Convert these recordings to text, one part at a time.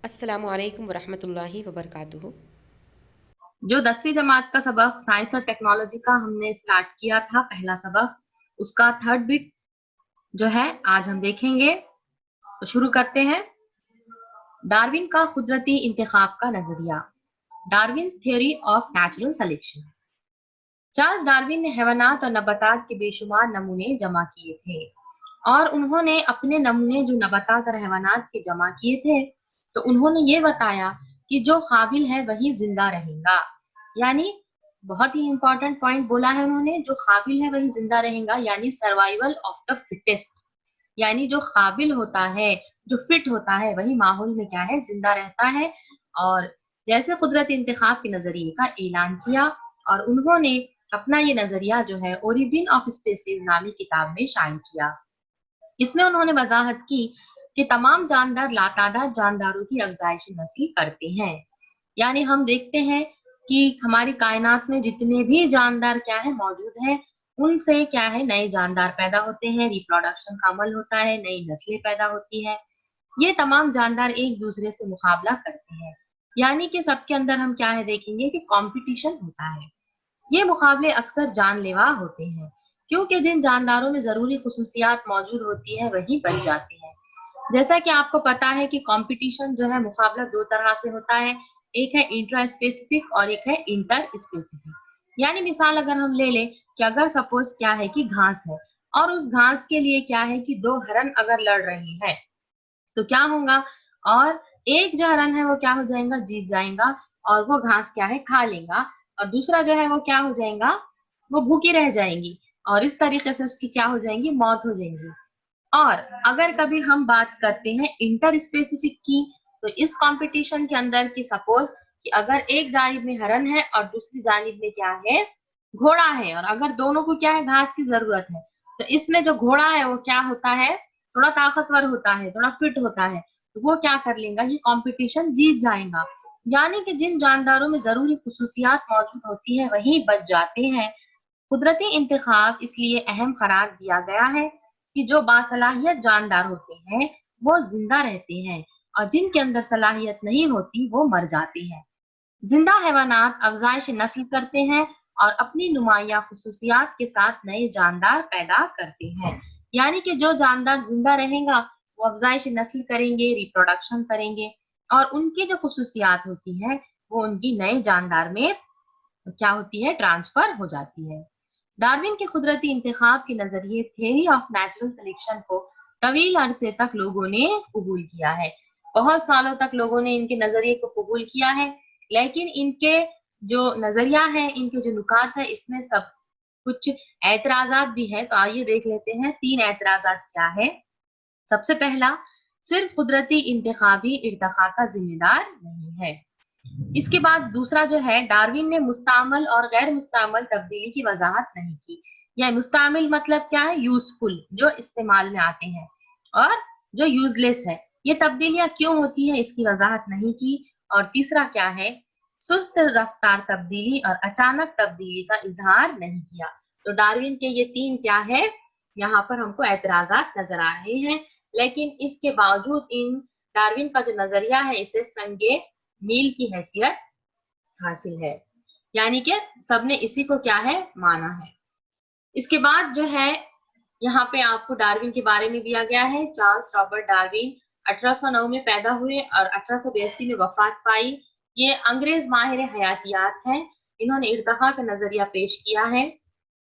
अस्सलामु अलैकुम वरहमतुल्लाहि वबरकातुहू। जो 10वीं जमात का सबक साइंस और टेक्नोलॉजी का हमने स्टार्ट किया था, पहला सबक, उसका थर्ड बिट जो है आज हम देखेंगे। तो शुरू करते हैं। डार्विन का कुदरती इंतखाब का नजरिया, Darwin's theory of natural selection. Charles Darwin ने हैवानात और नबातात के बेशुमार नमूने जमा किए थे और उन्होंने अपने नमूने जो नबातात और हैवानात के जमा किए थे, तो उन्होंने ये बताया कि जो काबिल है वही जिंदा रहेगा। यानी बहुत ही इंपॉर्टेंट पॉइंट बोला है उन्होंने, जो काबिल है वही जिंदा रहेगा, यानी सर्वाइवल ऑफ द फिटेस्ट। यानी जो काबिल होता है, जो फिट होता है, वही माहौल में क्या है, जिंदा रहता है। और जैसे कुदरत इंतखाब के नजरिए का ऐलान किया और उन्होंने अपना ये नजरिया जो है ओरिजिन ऑफ स्पीसीज नामी किताब में शामिल किया। इसमें उन्होंने वजाहत की कि तमाम जानदार लातादाद जानदारों की अफजाइश नस्ल करते हैं। यानी हम देखते हैं कि हमारी कायनात में जितने भी जानदार क्या है मौजूद हैं, उनसे क्या है नए जानदार पैदा होते हैं, रिप्रोडक्शन का अमल होता है, नई नस्लें पैदा होती है। ये तमाम जानदार एक दूसरे से मुकाबला करते हैं, यानी कि सबके अंदर हम क्या है देखेंगे कि कंपटीशन होता है। ये मुकाबले अक्सर जानलेवा होते हैं, क्योंकि जिन जानदारों में जरूरी खुसूसियात मौजूद होती है वही बच जाते हैं। जैसा कि आपको पता है कि कंपटीशन जो है, मुकाबला दो तरह से होता है, एक है इंट्रा स्पेसिफिक और एक है इंटर स्पेसिफिक। यानी मिसाल अगर हम ले लें कि अगर सपोज क्या है कि घास है और उस घास के लिए क्या है कि दो हरन अगर लड़ रहे हैं, तो क्या होगा, और एक जो हरन है वो क्या हो जाएगा, जीत जाएगा और वो घास क्या है खा लेगा, और दूसरा जो है वो क्या हो जाएगा, वो भूखी रह जाएंगी और इस तरीके से उसकी क्या हो जाएंगी, मौत हो जाएंगी। और अगर कभी हम बात करते हैं इंटर स्पेसिफिक की, तो इस कंपटीशन के अंदर की सपोज कि अगर एक जानिब में हरन है और दूसरी जानिब में क्या है, घोड़ा है, और अगर दोनों को क्या है घास की जरूरत है, तो इसमें जो घोड़ा है वो क्या होता है, थोड़ा ताकतवर होता है, थोड़ा फिट होता है, तो वो क्या कर लेगा, ये कंपटीशन जीत जाएगा। यानी कि जिन जानदारों में जरूरी खुसूसियात मौजूद होती है वही बच जाते हैं। कुदरती इंतखाब इसलिए अहम करार दिया गया है कि जो बासलाहियत जानदार होते हैं वो जिंदा रहते हैं और जिनके अंदर सलाहियत नहीं होती वो मर जाते हैं। जिंदा हैवानात अफजाइश नस्ल करते हैं और अपनी नुमाया खुसूसियात के साथ नए जानदार पैदा करते हैं। यानी कि जो जानदार जिंदा रहेगा वो अफजाइश नस्ल करेंगे, रिप्रोडक्शन करेंगे, और उनकी जो खुसूसियात होती है वो उनकी नए जानदार में क्या होती है, ट्रांसफर हो जाती है। डार्विन के कुदरती इंतखाब के नजरिए थ्योरी ऑफ नेचुरल सिलेक्शन को तवील अरसे तक लोगों ने कबूल किया है। बहुत सालों तक लोगों ने इनके नजरिए को कबूल किया है, लेकिन इनके जो नजरिया है, इनके जो नुकात है, इसमें सब कुछ एतराजात भी है। तो आइए देख लेते हैं 3 एतराजात क्या है। सबसे पहला, सिर्फ कुदरती इंतखाबी इर्तखा का जिम्मेदार नहीं है। इसके बाद दूसरा जो है, डार्विन ने मुस्तामल और गैर मुस्तामल तब्दीली की वजाहत नहीं की। या मुस्तामिल मतलब क्या है, यूजफुल, जो इस्तेमाल में आते हैं, और जो यूजलेस है, ये तब्दीलियां क्यों होती है इसकी वजाहत नहीं की। और तीसरा क्या है, सुस्त रफ्तार तब्दीली और अचानक तब्दीली का इजहार नहीं किया। तो डार्विन के ये 3 क्या है, यहाँ पर हमको एतराजात नजर आ रहे हैं। लेकिन इसके बावजूद इन डार्विन का जो नजरिया है इसे संगे मील की हैसियत हासिल है, यानी कि सबने इसी को क्या है माना है। इसके बाद जो है, यहाँ पे आपको डार्विन के बारे में दिया गया है। चार्ल्स रॉबर्ट डार्विन 1809 में पैदा हुए और 1882 में वफात पाई। ये अंग्रेज माहिर हयातियात हैं। इन्होंने इर्तखा का नजरिया पेश किया है।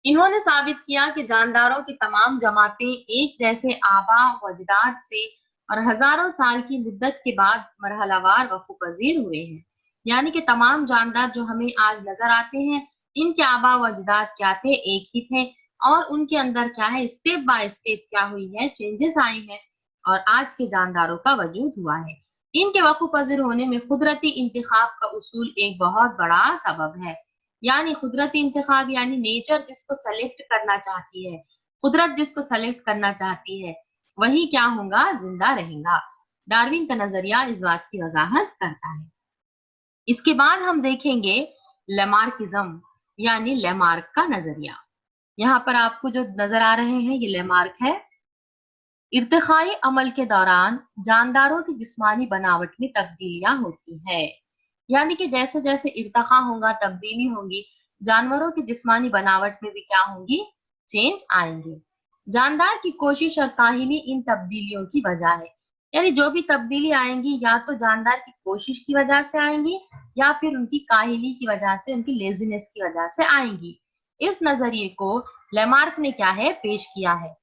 इन्होंने साबित किया कि जानदारों की तमाम जमातें एक जैसे आबा व अजदाद से और हजारों साल की मुद्दत के बाद मरहलावार वफू पजीर हुए हैं। यानी कि तमाम जानदार जो हमें आज नजर आते हैं, इनके आबा व अजदाद क्या थे, एक ही थे, और उनके अंदर क्या है, स्टेप बाय स्टेप क्या हुई है, चेंजेस आए हैं और आज के जानदारों का वजूद हुआ है। इनके वफू पजीर होने में कुदरती इंतखाब का उसूल एक बहुत बड़ा सबब है। यानी कुदरती इंतखाब यानी नेचर जिसको सेलेक्ट करना चाहती है, कुदरत जिसको सेलेक्ट करना चाहती है, वही क्या होगा, जिंदा रहेगा। डार्विन का नजरिया इस बात की वजाहत करता है। इसके बाद हम देखेंगे लेमार्किज्म यानी लेमार्क का नजरिया। यहाँ पर आपको जो नजर आ रहे हैं ये लेमार्क है। इर्तिखाई अमल के दौरान जानदारों की जिस्मानी बनावट में तब्दीलियां होती है। यानी कि जैसे जैसे इर्तिखा होगा, तब्दीली होगी, जानवरों की जिस्मानी बनावट में भी क्या होंगी, चेंज आएंगे। जानदार की कोशिश और काहिली इन तब्दीलियों की वजह है। यानी जो भी तब्दीली आएंगी या तो जानदार की कोशिश की वजह से आएंगी या फिर उनकी काहिली की वजह से, उनकी लेजीनेस की वजह से आएंगी। इस नजरिए को लेमार्क ने क्या है, पेश किया है।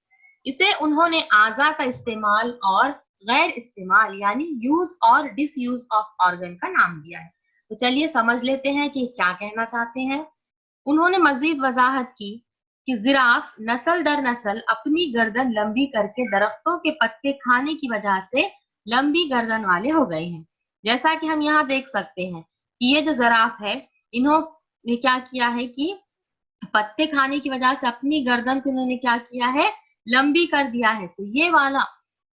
इसे उन्होंने आज़ा का इस्तेमाल और गैर इस्तेमाल यानी यूज और डिसयूज ऑफ ऑर्गन का नाम दिया है। तो चलिए समझ लेते हैं कि क्या कहना चाहते हैं। उन्होंने मजीद वजाहत की कि जिराफ नस्ल दर नस्ल अपनी गर्दन लंबी करके दरख्तों के पत्ते खाने की वजह से लंबी गर्दन वाले हो गए हैं। जैसा कि हम यहाँ देख सकते हैं कि ये जो जिराफ है, इन्होंने क्या किया है कि पत्ते खाने की वजह से अपनी गर्दन को इन्होंने क्या किया है, लंबी कर दिया है। तो ये वाला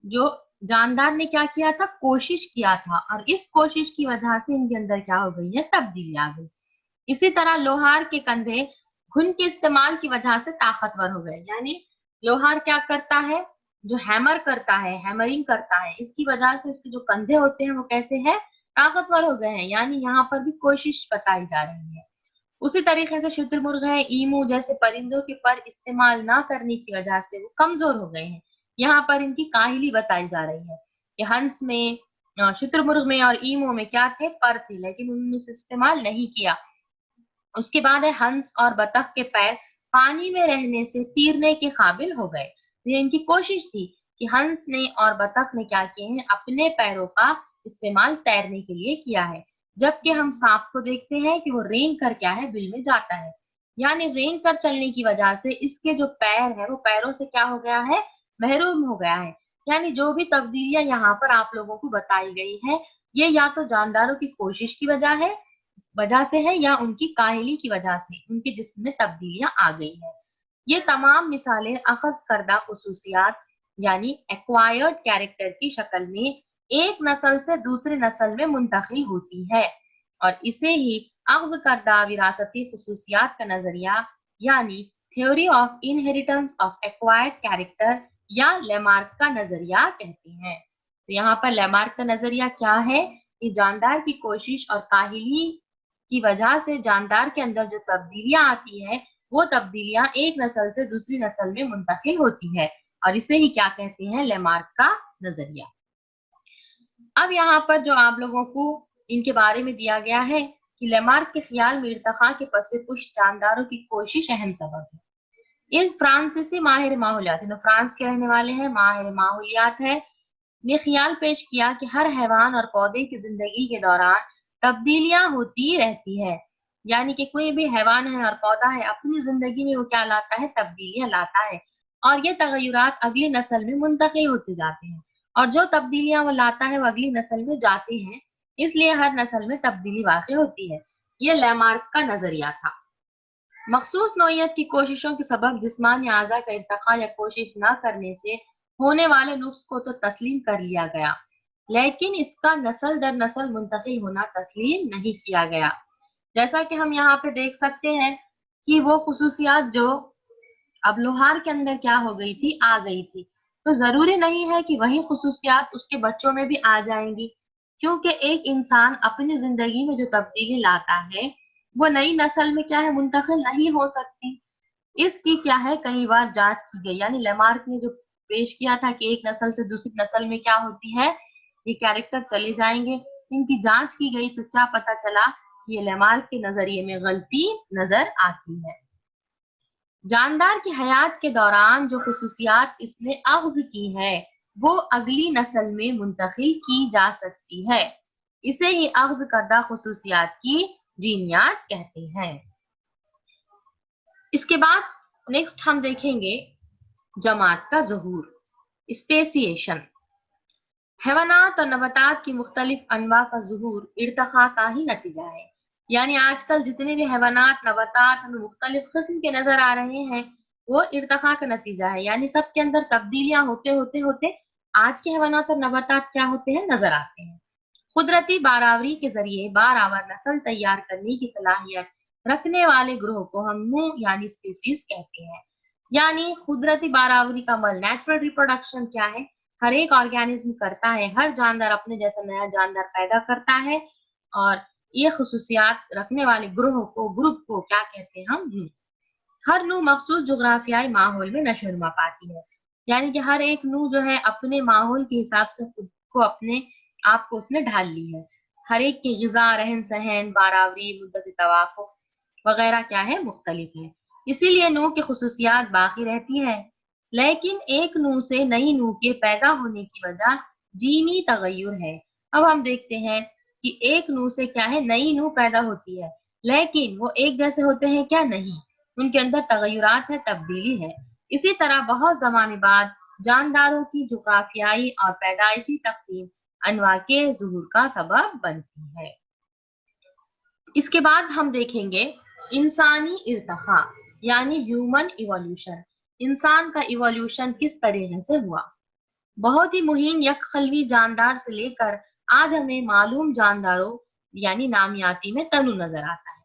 जो जानदार ने क्या किया था, कोशिश किया था, और इस कोशिश की वजह से इनके अंदर क्या हो गई है, तब्दीली आ गई। इसी तरह लोहार के कंधे घुन के इस्तेमाल की वजह से ताकतवर हो गए। यानी लोहार क्या करता है, जो हैमर करता है, हैमरिंग करता है, इसकी वजह से उसके जो कंधे होते हैं वो कैसे हैं, ताकतवर हो गए हैं। यानी यहाँ पर भी कोशिश बताई जा रही है। उसी तरीके से शुतुरमुर्ग है, ईमू जैसे परिंदों के पर इस्तेमाल ना करने की वजह से वो कमजोर हो गए हैं। यहाँ पर इनकी काहिली बताई जा रही है कि हंस में, शुतुरमुर्ग में और ईमू में क्या थे, पर थे, लेकिन उन्होंने उसे इस्तेमाल नहीं किया। उसके बाद है हंस और बतख के पैर पानी में रहने से तीरने के काबिल हो गए। तो ये इनकी कोशिश थी कि हंस ने और बतख ने क्या किए हैं, अपने पैरों का इस्तेमाल तैरने के लिए किया है। जबकि हम सांप को देखते हैं कि वो रेंग कर क्या है, बिल में जाता है। यानी रेंग कर चलने की वजह से इसके जो पैर है वो पैरों से क्या हो गया है, महरूम हो गया है। यानी जो भी तब्दीलियां यहाँ पर आप लोगों को बताई गई है, ये या तो जानदारों की कोशिश की वजह से है या उनकी काहिली की वजह से उनके जिस्म में तब्दीलियां आ गई है। ये तमाम मिसालें अखज करदा खुसूसियात यानी एक्वायर्ड कैरेक्टर की शक्ल में एक नस्ल से दूसरी नस्ल में मुंतकिल होती है, और इसे ही अख्ज करदा विरासती खुसूसियात का नजरिया यानी theory of inheritance of acquired character या लेमार्क का नजरिया कहते हैं। तो यहाँ पर लेमार्क का नजरिया क्या है कि जानदार की कोशिश और काहिली की वजह से जानदार के अंदर जो तब्दीलियां आती है वो तब्दीलियां एक नस्ल से दूसरी नस्ल में मुंतकिल होती है, और इसे ही क्या कहते हैं, लेमार्क का नजरिया। अब यहाँ पर जो आप लोगों को इनके बारे में दिया गया है कि लेमार्क के ख्याल में इर्तिखा के पसे पुश जानदारों की कोशिश अहम सबब है। इस फ्रांसीसी माहिर माहौलियात, फ्रांस के रहने वाले हैं, माहिर माहौलियात है, ने ख्याल पेश किया कि हर हैवान और पौधे की जिंदगी के दौरान तब्दीलियां होती रहती है। यानी कि कोई भी हैवान है और पौधा है, अपनी जिंदगी में वो क्या लाता है, तब्दीलियां लाता है, और ये तगय्युरात अगली नस्ल में मुंतकिल होते जाते हैं, और जो तब्दीलियां वो लाता है वो अगली नस्ल में जाती हैं, इसलिए हर नस्ल में तब्दीली वाक़ई होती है। ये लेमार्क का नजरिया था। मखसूस नौइयत की कोशिशों के सबब जिस्मानी आज़ा का इर्तिखा या कोशिश न करने से होने वाले नुक्स को तो तस्लीम कर लिया गया, लेकिन इसका नस्ल दर नस्ल मुंतकिल होना तस्लीम नहीं किया गया। जैसा कि हम यहाँ पे देख सकते हैं कि वो खुसूसियात जो अब लोहार के अंदर क्या हो गई थी, आ गई थी, तो जरूरी नहीं है कि वही खुसूसियात उसके बच्चों में भी आ जाएंगी, क्योंकि एक इंसान अपनी जिंदगी में जो तब्दीली लाता है वो नई नस्ल में क्या है, मुंतकिल नहीं हो सकती। इसकी क्या है, कई बार जांच की गई। यानी लेमार्क ने जो पेश किया था कि एक नस्ल से दूसरी नस्ल में क्या होती है, ये कैरेक्टर चले जाएंगे, इनकी जांच की गई तो क्या पता चला, ये लेमार्क के नजरिए में गलती नजर आती है। जानदार की हयात के दौरान जो खुसूसियात इसने अख्ज की है वो अगली नस्ल में मुंतकिल की जा सकती है, इसे ही अख्ज करदा खुसूसियात की जीनियात कहते हैं। इसके बाद नेक्स्ट हम देखेंगे जमात का ज़हूर, स्पेसिएशन। हैवानात और नबातात की मुख्तलिफ अनवा का ज़हूर इर्तिखा का ही नतीजा है। यानी आजकल जितने भी हैवानात, नबातात हमें मुख्तलिफ किस्म के नजर आ रहे हैं वो इर्तिखा का नतीजा है। यानी सबके अंदर तब्दीलियां होते होते होते आज के हैवानात और नबातात क्या होते हैं, नजर आते हैं। कुदरती बारावरी के जरिए बारावर नस्ल तैयार करने की सलाहियत रखने वाले ग्रोह को हम नू यानी स्पीसीज कहते हैं। यानी कुदरती बारावरी का अमल, नेचुरल रिप्रोडक्शन क्या है, हर एक ऑर्गेनिज्म करता है, हर जानदार अपने जैसा नया जानदार पैदा करता है, और ये खसूसियात रखने वाले ग्रुप को क्या कहते हैं हम, नू। हर नू मखसूस जुग्राफियाई माहौल में नशोनुमा पाती है, यानी कि हर एक नू जो है अपने माहौल के हिसाब से खुद को अपने आप को उसने ढाल ली है। हर एक की गिजा, रहन सहन, बारावरी, मुद्दत तवाफुक वगैरह क्या है, मुख्तलिफ है। इसीलिए नू की खसूसियात बाकी रहती है, लेकिन एक नू से नई नू के पैदा होने की वजह जीनी तगय्युर है। अब हम देखते हैं कि एक नू से क्या है, नई नू पैदा होती है, लेकिन वो एक जैसे होते हैं क्या, नहीं, उनके अंदर तगय्युरात है, तब्दीली है। इसी तरह बहुत जमाने बाद जानदारों की जुग्राफियाई और पैदाइशी तकसीम अनवा के ज़ुहूर का सबब बनती है। इसके बाद हम देखेंगे इंसानी इर्तखा यानी ह्यूमन इवोल्यूशन। इंसान का इवोल्यूशन किस तरीके से हुआ। बहुत ही मुहीन यकखलवी जानदार से लेकर आज हमें मालूम जानदारों यानी नामियाती में तनु नजर आता है।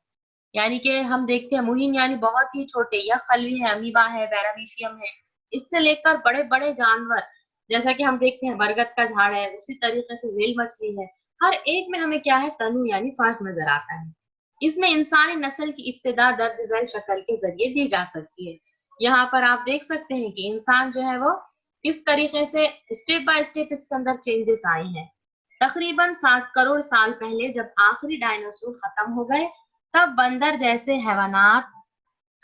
यानी कि हम देखते हैं मुहीन यानी बहुत ही छोटे, यकखलवी है, अमीबा है, पैरामीशियम है, इससे लेकर बड़े बड़े जानवर जैसा कि हम देखते हैं बरगद का झाड़ है, उसी तरीके से व्हेल मछली है, हर एक में हमें क्या है, तनु यानी फर्क नजर आता है। इसमें इंसानी नस्ल की इब्तिदा दर्ज झैल शक्ल के जरिए दी जा सकती है। यहाँ पर आप देख सकते हैं कि इंसान जो है वो किस तरीके से स्टेप बाय स्टेप इसके अंदर चेंजेस आए हैं। तकरीबन 7 करोड़ साल पहले जब आखिरी डायनासोर खत्म हो गए, तब बंदर जैसे हैवानात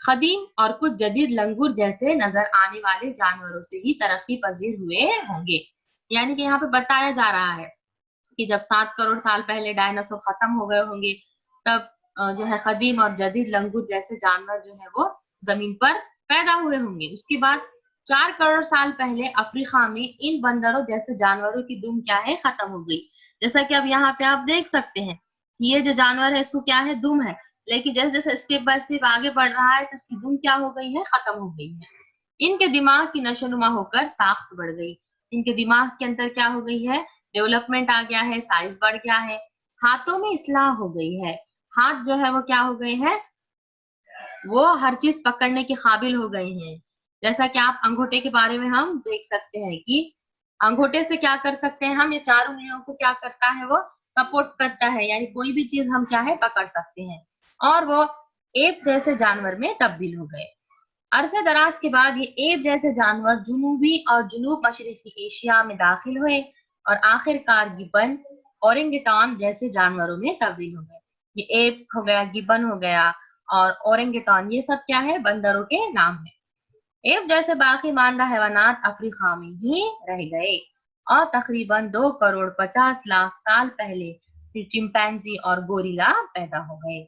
खदीम और कुछ जदीद लंगूर जैसे नजर आने वाले जानवरों से ही तरक्की पजीर हुए होंगे। यानी कि यहाँ पे बताया जा रहा है कि जब 7 करोड़ साल पहले डायनासोर खत्म हो गए होंगे, तब जो है खदीम और जदीद लंगूर जैसे जानवर जो है वो जमीन पर पैदा हुए होंगे। उसके बाद 4 करोड़ साल पहले अफ्रीका में इन बंदरों जैसे जानवरों की दुम क्या है, खत्म हो गई। जैसा कि अब यहाँ पे आप देख सकते हैं ये जो जानवर है इसको क्या है, दुम है, लेकिन जैसे जैसे स्टेप बाय स्टेप आगे बढ़ रहा है तो इसकी दुम क्या हो गई है, खत्म हो गई है। इनके दिमाग की नशोनुमा होकर साख्त बढ़ गई, इनके दिमाग के अंदर क्या हो गई है, डेवलपमेंट आ गया है, साइज बढ़ गया है, हाथों में इस्लाह हो गई है, हाथ जो है वो क्या हो गए हैं, वो हर चीज पकड़ने के काबिल हो गए हैं। जैसा कि आप अंगूठे के बारे में हम देख सकते हैं कि अंगूठे से क्या कर सकते हैं हम, ये 4 उंगलियों को क्या करता है, वो सपोर्ट करता है, यानी कोई भी चीज हम क्या है, पकड़ सकते हैं, और वो एप जैसे जानवर में तब्दील हो गए। अरसे दराज के बाद ये एप जैसे जानवर जुनूबी और जुनूब मशरकी एशिया में दाखिल हुए और आखिरकार गिब्बन, ओरेंगेटान जैसे जानवरों में तब्दील हो गए। ये एप हो गया, गिब्बन हो गया और ओरेंगेटान, ये सब क्या है, बंदरों के नाम है। एप जैसे बाकी मानदा हैवानात अफ्रीका में ही रह गए और तकरीबन 2 करोड़ 50 लाख साल पहले फिर चिंपैंजी और गोरिल्ला पैदा हो गए।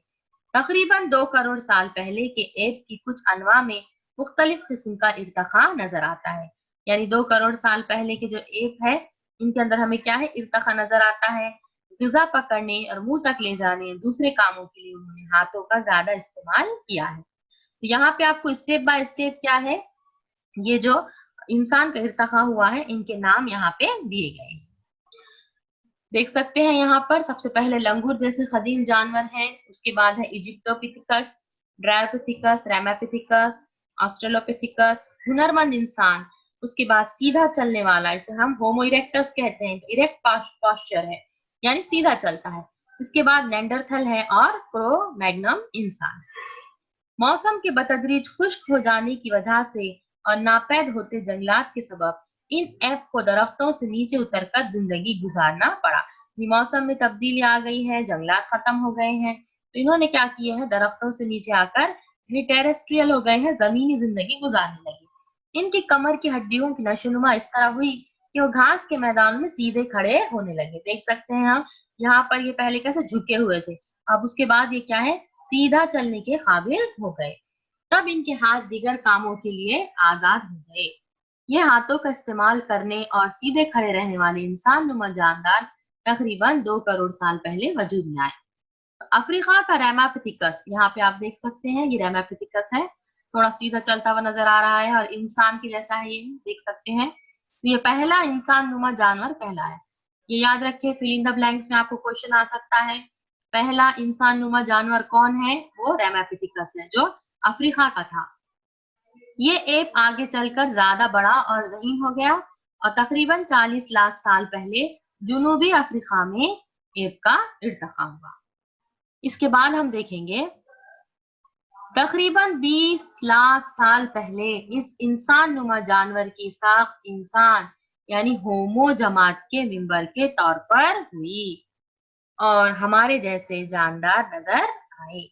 तकरीबन 2 करोड़ साल पहले के एप की कुछ अनवा में मुख्तलिफ किस्म का इर्तखा नजर आता है। यानी 2 करोड़ साल पहले के जो एप है इनके अंदर हमें क्या है, इर्तखा नजर आता है। ग़िज़ा पकड़ने और मुंह तक ले जाने, दूसरे कामों के लिए उन्होंने हाथों का ज्यादा इस्तेमाल किया है। तो यहाँ पे आपको स्टेप बाय स्टेप क्या है, ये जो इंसान का इर्तखा हुआ है इनके नाम यहाँ पे दिए गए हैं। देख सकते हैं यहाँ पर सबसे पहले लंगूर जैसे कदीम जानवर हैं, उसके बाद है इजिप्टोपिथिकस, ड्रायोपिथिकस, रैमापिथिकस, ऑस्ट्रेलोपिथिकस, हुनरमंद इंसान, उसके बाद सीधा चलने वाला, इसे हम होमो इरेक्टस कहते हैं, इरेक्ट पोस्चर है यानी सीधा चलता है। इसके बाद नेंडरथल है और क्रो-मैग्नम इंसान। मौसम के बतदरीज खुश्क हो जाने की वजह से और नापैद होते जंगलात के सबब इन ऐप को दरख्तों से नीचे उतरकर जिंदगी गुजारना पड़ा। मौसम में तब्दीली आ गई है, जंगलात खत्म हो गए हैं, तो इन्होंने क्या किया है, दरख्तों से नीचे आकर टेरेस्ट्रियल हो गए हैं, जमीनी जिंदगी गुजारने लगे। इनकी कमर की हड्डियों की नशोनुमा इस तरह हुई कि वो घास के मैदान में सीधे खड़े होने लगे। देख सकते हैं हम यहाँ पर ये पहले कैसे झुके हुए थे, अब उसके बाद ये क्या है, सीधा चलने के काबिल हो गए। तब इनके हाथ दीगर कामों के लिए आजाद हो गए। ये हाथों का इस्तेमाल करने और सीधे खड़े रहने वाले इंसान नुमा जानदार तकरीबन 2 करोड़ साल पहले वजूद में आए। अफ्रीका का रैमापिथिकस, यहाँ पे आप देख सकते हैं ये रैमापिथिकस है, थोड़ा सीधा चलता हुआ नजर आ रहा है और इंसान के जैसा है, ये देख सकते हैं। तो ये पहला इंसान नुमा जानवर पहला है, ये याद रखिए, फिल इन द ब्लैंक्स में आपको क्वेश्चन आ सकता है। पहला इंसान नुमा जानवर कौन है, वो रैमापिथिकस है जो अफ्रीका का था। ये एप आगे चलकर ज्यादा बड़ा और ज़हीन हो गया और तकरीबन 40 लाख साल पहले जुनूबी अफ्रीका में एप का इर्तिका हुआ। इसके बाद हम देखेंगे तकरीबन 20 लाख साल पहले इस इंसान नुमा जानवर की साख इंसान यानी होमो जमात के मिंबर के तौर पर हुई और हमारे जैसे जानदार नजर आए।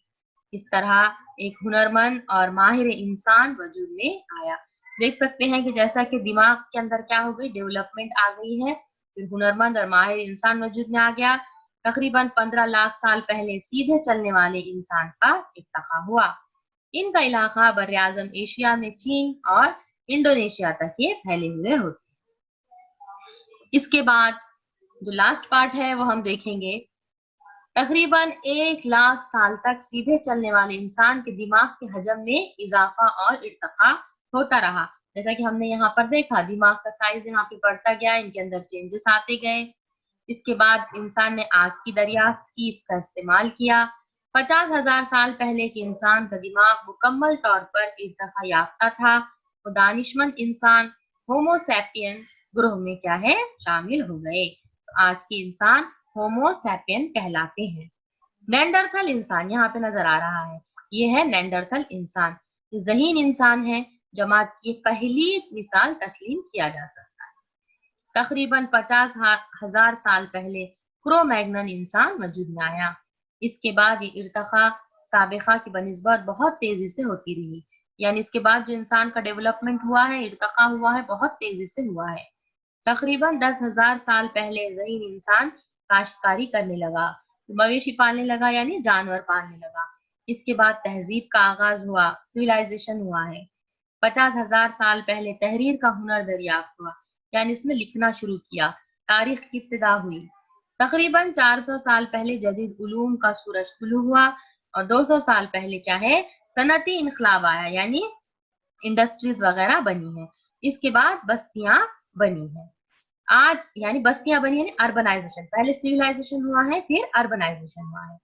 इस तरह एक हुनरमंद और माहिर इंसान वजूद में आया। देख सकते हैं कि जैसा कि दिमाग के अंदर क्या हो गई, डेवलपमेंट आ गई है, फिर हुनरमंद और माहिर इंसान वजूद में आ गया। तकरीबन 15 लाख साल पहले सीधे चलने वाले इंसान का इर्तिका हुआ। इनका इलाका बर्र-ए-आज़म एशिया में चीन और इंडोनेशिया तक ये फैले हुए होते। इसके बाद जो लास्ट पार्ट है वो हम देखेंगे तकरीबन 1 लाख साल तक सीधे चलने वाले इंसान के दिमाग के हजम में इजाफा और इर्तिका होता रहा। जैसा कि हमने यहाँ पर देखा, दिमाग का साइज यहाँ पे बढ़ता गया, इनके अंदर चेंजेस आते गए। इसके बाद इंसान ने आग की दरियाफ्त की, इसका इस्तेमाल किया। 50,000 साल पहले के इंसान का दिमाग मुकम्मल तौर पर इर्तिका याफ्ता था। वो दानिशमंद इंसान होमो सैपियन ग्रोह में क्या है, शामिल हो गए। तो आज के इंसान होमो सैपियन कहलाते हैं। नेंडरथल इंसान यहाँ पे नजर आ रहा है, ये है नेंडरथल इंसान। ये ज़हीन इंसान है, जमात की पहली मिसाल तस्लीम किया जा सकता है। तकरीबन 50,000 साल पहले क्रो-मैग्नन इंसान वजूद में आया। इसके बाद ये इर्तिका साबिका की बनिस्बत बहुत तेजी से होती रही, यानी इसके बाद जो इंसान का डेवलपमेंट हुआ है, इर्तिका हुआ है, बहुत तेजी से हुआ है। तकरीबन 10,000 साल पहले ज़हीन इंसान काश्तकारी करने लगा, मवेशी पालने लगा, यानी जानवर पालने लगा। इसके बाद तहजीब का आगाज हुआ, सिविलाइजेशन हुआ है। 50,000 साल पहले तहरीर का हुनर दरियाफ्त हुआ, यानी उसने लिखना शुरू किया, तारीख की इब्तिदा हुई। तकरीबन 400 साल पहले जदीद उलूम का सूरज तुलू हुआ और 200 साल पहले क्या है, सनती इनकलाब आया, यानी इंडस्ट्रीज वगैरह बनी है। इसके बाद बस्तियां बनी है। आज यानी बस्तियां बनी है, अर्बनाइजेशन, पहले सिविलाइजेशन हुआ है, फिर अर्बनाइजेशन हुआ है।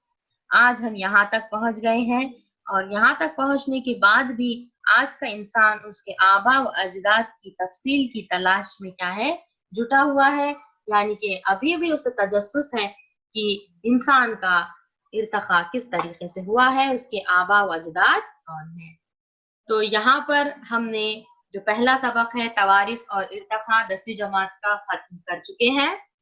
आज हम यहाँ तक पहुंच गए हैं और यहाँ तक पहुंचने के बाद भी आज का इंसान उसके आबा व अजदाद की तफसील की तलाश में क्या है, जुटा हुआ है, यानी कि अभी भी उसे तजस्सुस है कि इंसान का इर्तिका किस तरीके से हुआ है, उसके आबा व अजदाद कौन है। तो यहाँ पर हमने जो पहला सबक है तवारिस और इर्तिका 10वीं जमात का खत्म कर चुके हैं।